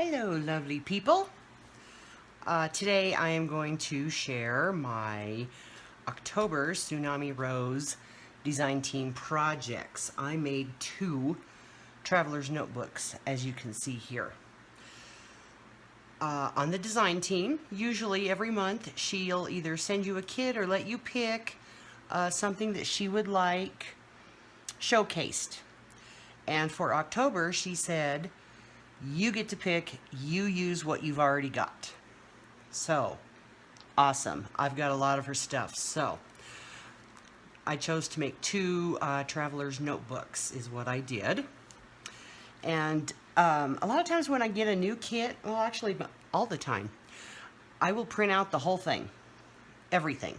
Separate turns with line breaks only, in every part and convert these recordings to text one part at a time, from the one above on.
Hello, lovely people. Today I am going to share my October Tsunami Rose design team projects. I made 2 traveler's notebooks, as you can see here. On the design team, usually every month she'll either send you a kit or let you pick something that she would like showcased. And for October, she said, you get to pick, you use what you've already got. So, awesome. I've got a lot of her stuff. So, I chose to make 2 traveler's notebooks is what I did. And a lot of times when I get a new kit, well actually all the time, I will print out the whole thing, everything,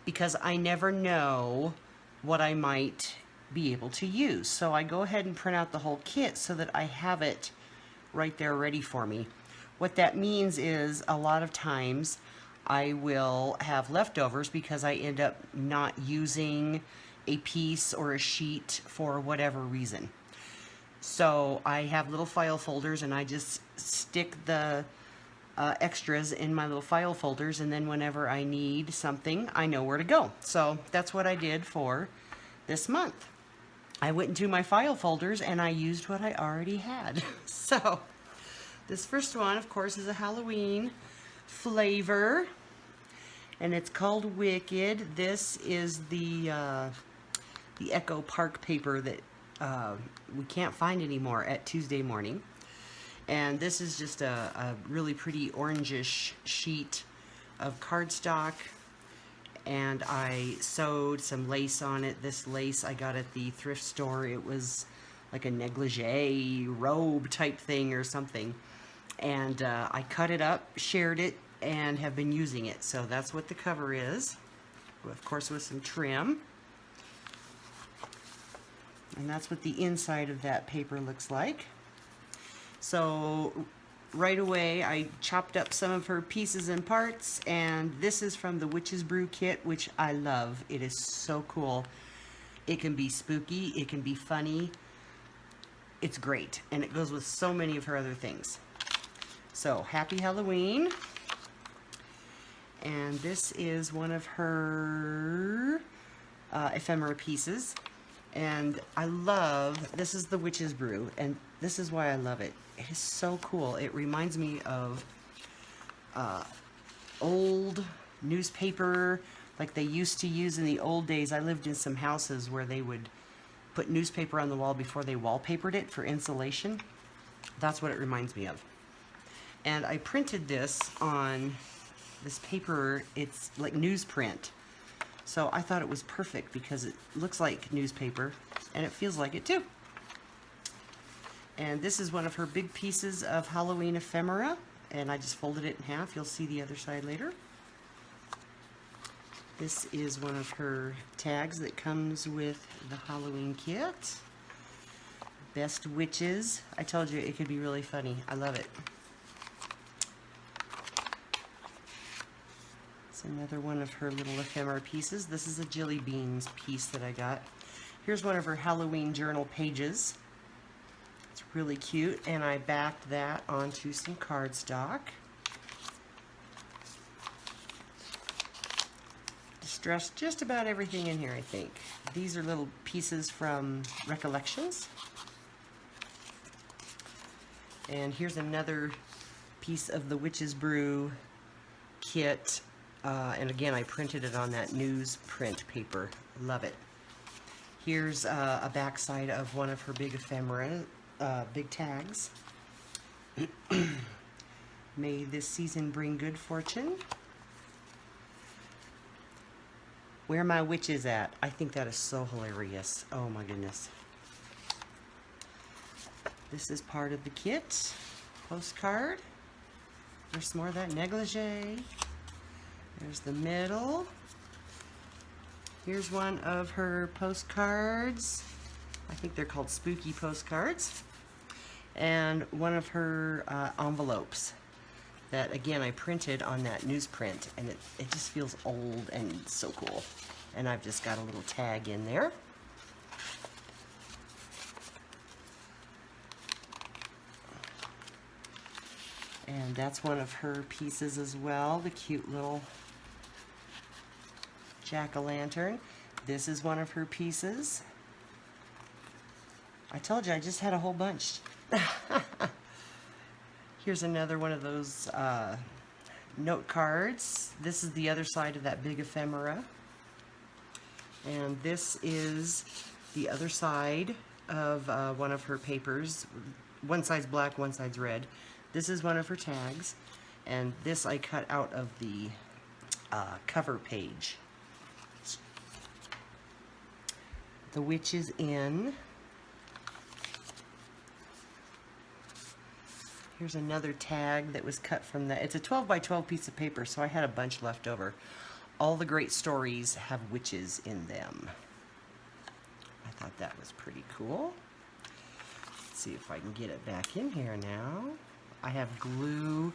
because I never know what I might be able to use. So I go ahead and print out the whole kit so that I have it right there ready for me. What that means is a lot of times I will have leftovers because I end up not using a piece or a sheet for whatever reason. So I have little file folders and I just stick the extras in my little file folders, and then whenever I need something, I know where to go. So that's what I did for this month. I went into my file folders and I used what I already had. So this first one, of course, is a Halloween flavor, and it's called Wicked. This is the Echo Park paper that we can't find anymore at Tuesday Morning. And this is just a really pretty orangish sheet of cardstock. And I sewed some lace on it. This lace I got at the thrift store. It was like a negligee robe type thing or something. And I cut it up, shared it, and have been using it. So that's what the cover is. Of course, with some trim. And that's what the inside of that paper looks like. So right away, I chopped up some of her pieces and parts, and this is from the Witch's Brew kit, which I love. It is so cool. It can be spooky, it can be funny. It's great, and it goes with so many of her other things. So, happy Halloween. And this is one of her ephemera pieces. And I love, this is the Witch's Brew, and this is why I love it. It is so cool. It reminds me of old newspaper like they used to use in the old days. I lived in some houses where they would put newspaper on the wall before they wallpapered it for insulation. That's what it reminds me of. And I printed this on this paper. It's like newsprint. So I thought it was perfect because it looks like newspaper and it feels like it too. And this is one of her big pieces of Halloween ephemera, and I just folded it in half. You'll see the other side later. This is one of her tags that comes with the Halloween kit. Best Witches. I told you it could be really funny. I love it. It's another one of her little ephemera pieces. This is a Jelly Beans piece that I got. Here's one of her Halloween journal pages. It's really cute, and I backed that onto some cardstock. Distressed just about everything in here, I think. These are little pieces from Recollections. And here's another piece of the Witch's Brew kit. And again, I printed it on that newsprint paper. Love it. Here's a backside of one of her big ephemera, big tags. May this season bring good fortune. Where my witches at? I think that is so hilarious. Oh my goodness. This is part of the kit. Postcard. There's some more of that negligee. There's the middle. Here's one of her postcards. I think they're called spooky postcards. And one of her envelopes that, again, I printed on that newsprint, and it just feels old and so cool. And I've just got a little tag in there. And that's one of her pieces as well, the cute little jack-o'-lantern. This is one of her pieces. I told you I just had a whole bunch. Here's another one of those note cards. This is the other side of that big ephemera. And this is the other side of one of her papers. One side's black, one side's red. This is one of her tags. And this I cut out of the cover page. The Witch is In. Here's another tag that was cut from the, it's a 12 by 12 piece of paper, so I had a bunch left over. All the great stories have witches in them. I thought that was pretty cool. Let's see if I can get it back in here now. I have glue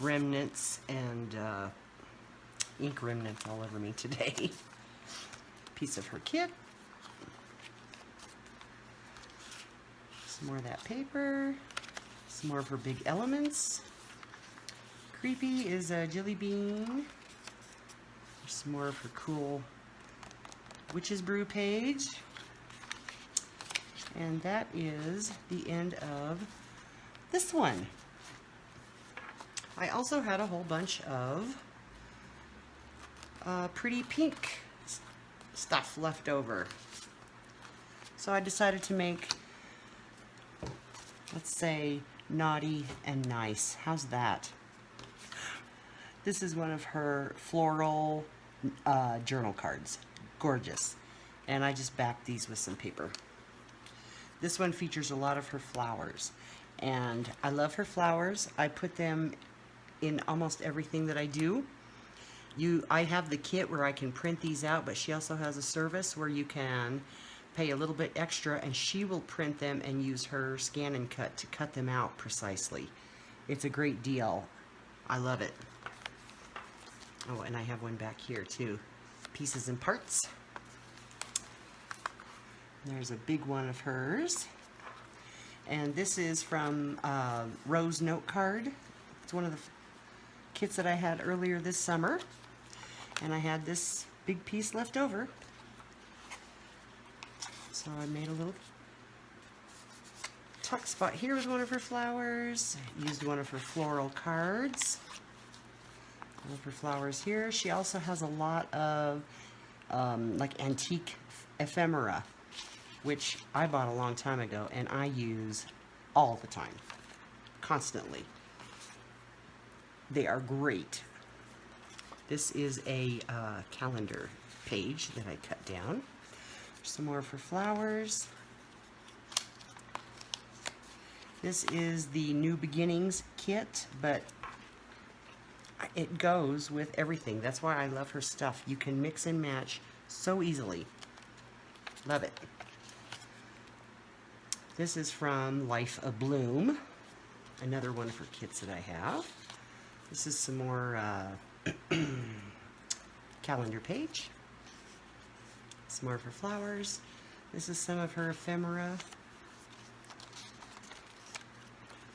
remnants and ink remnants all over me today. Piece of her kit. Some more of that paper. Some more of her big elements. Creepy is a jelly bean. There's some more of her cool Witch's Brew page. And that is the end of this one. I also had a whole bunch of pretty pink stuff left over. So I decided to make, let's say, naughty and nice. How's that? This is one of her floral journal cards. Gorgeous. And I just backed these with some paper. This one features a lot of her flowers. And I love her flowers. I put them in almost everything that I do. I have the kit where I can print these out, but she also has a service where you can pay a little bit extra and she will print them and use her scan and cut to cut them out precisely. It's a great deal. I love it. Oh, and I have one back here too. Pieces and Parts. There's a big one of hers. And this is from Rose Note Card. It's one of the kits that I had earlier this summer. And I had this big piece left over. So I made a little tuck spot here with one of her flowers. Used one of her floral cards. One of her flowers here. She also has a lot of like antique ephemera, which I bought a long time ago and I use all the time, constantly. They are great. This is a calendar page that I cut down. Some more for flowers. This is the New Beginnings kit, but it goes with everything. That's why I love her stuff. You can mix and match so easily. Love it. This is from Life of Bloom, another one of her kits that I have. This is some more calendar page. Some more of her flowers. This is some of her ephemera.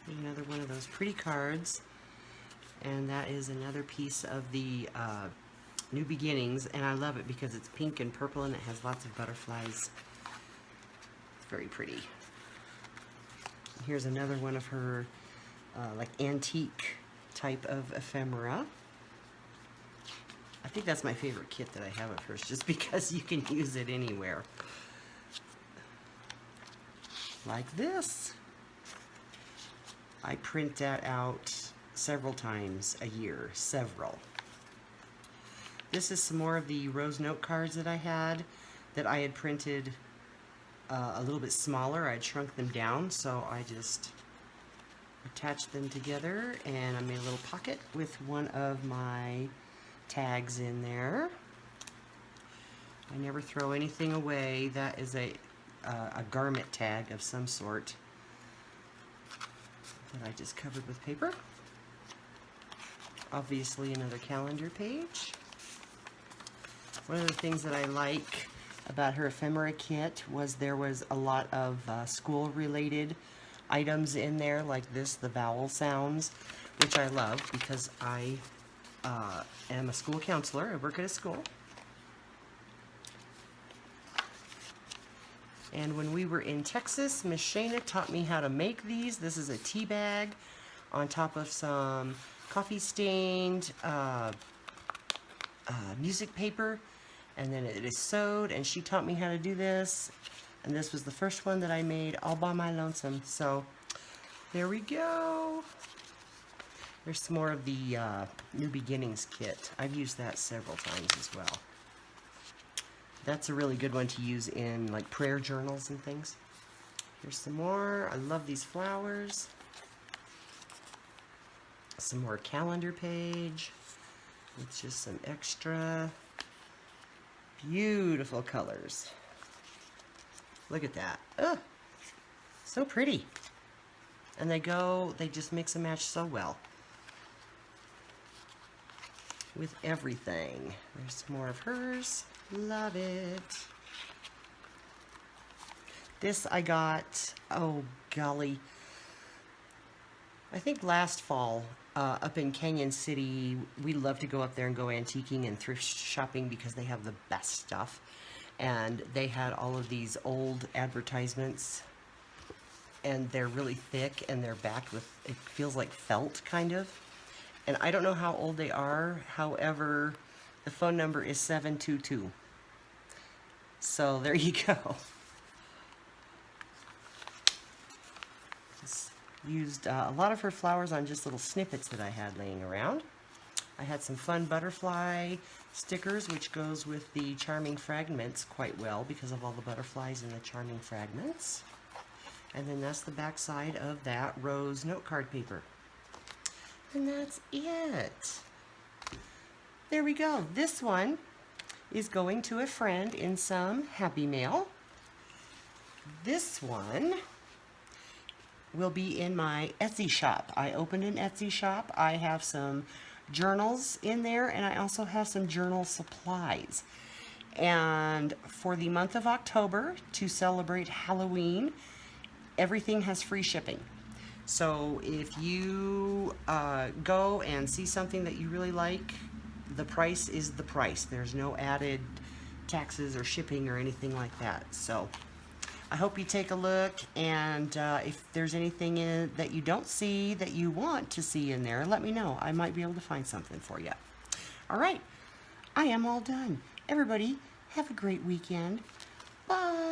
Another one of those pretty cards. And that is another piece of the New Beginnings. And I love it because it's pink and purple and it has lots of butterflies. It's very pretty. Here's another one of her like antique type of ephemera. I think that's my favorite kit that I have of hers, just because you can use it anywhere. Like this. I print that out several times a year, several. This is some more of the Rose Note cards that I had printed a little bit smaller. I shrunk them down, so I just attached them together and I made a little pocket with one of my tags in there. I never throw anything away. That is a garment tag of some sort that I just covered with paper. Obviously another calendar page. One of the things that I like about her ephemera kit was there was a lot of school related items in there, like this, the vowel sounds, which I love because I am a school counselor. I work at a school. And when we were in Texas, Miss Shana taught me how to make these. This is a tea bag on top of some coffee-stained music paper, and then it is sewed, and she taught me how to do this, and this was the first one that I made all by my lonesome. So there we go. There's some more of the New Beginnings kit. I've used that several times as well. That's a really good one to use in like prayer journals and things. Here's some more. I love these flowers. Some more calendar page. It's just some extra beautiful colors. Look at that. Oh, so pretty. And they just mix and match so well with everything. There's some more of hers. Love it. This I got, oh golly, I think last fall up in Canyon City. We love to go up there and go antiquing and thrift shopping because they have the best stuff. And they had all of these old advertisements, and they're really thick, and they're backed with, it feels like felt kind of. And I don't know how old they are. However, the phone number is 722. So there you go. Just used a lot of her flowers on just little snippets that I had laying around. I had some fun butterfly stickers, which goes with the Charming Fragments quite well because of all the butterflies in the Charming Fragments. And then that's the back side of that rose note card paper. And that's it. There we go. This one is going to a friend in some Happy Mail. This one will be in my Etsy shop. I opened an Etsy shop. I have some journals in there, and I also have some journal supplies. And for the month of October, to celebrate Halloween, everything has free shipping. So if you go and see something that you really like, the price is the price. There's no added taxes or shipping or anything like that. So I hope you take a look, and if there's anything in that you don't see that you want to see in there, let me know. I might be able to find something for you. All right, I am all done. Everybody, have a great weekend. Bye.